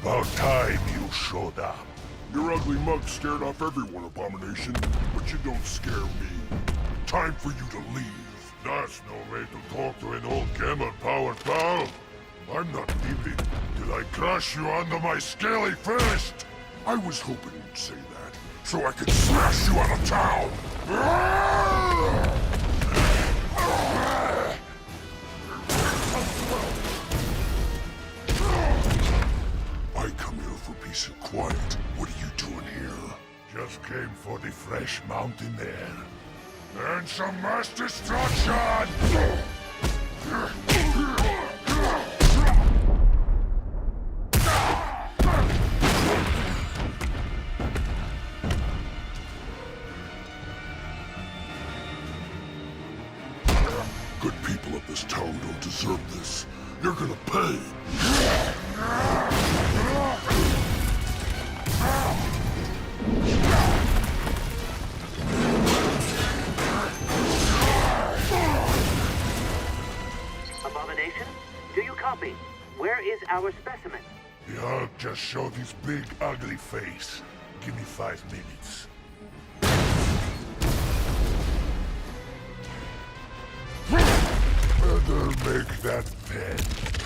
About time you showed up. Your ugly mug scared off everyone, Abomination, but you don't scare me. Time for you to leave. That's no way to talk to an old camel-powered pal. I'm not leaving till I crush you under my scaly fist. I was hoping you'd say that, so I could smash you out of town! I come here for peace and quiet. What are you doing here? Just came for the fresh mountain air. And some mass destruction! Good people of this town don't deserve this. You're gonna pay! Abomination? Do you copy? Where is our specimen? The Hulk just showed his big ugly face. Give me 5 minutes. Better make that 10.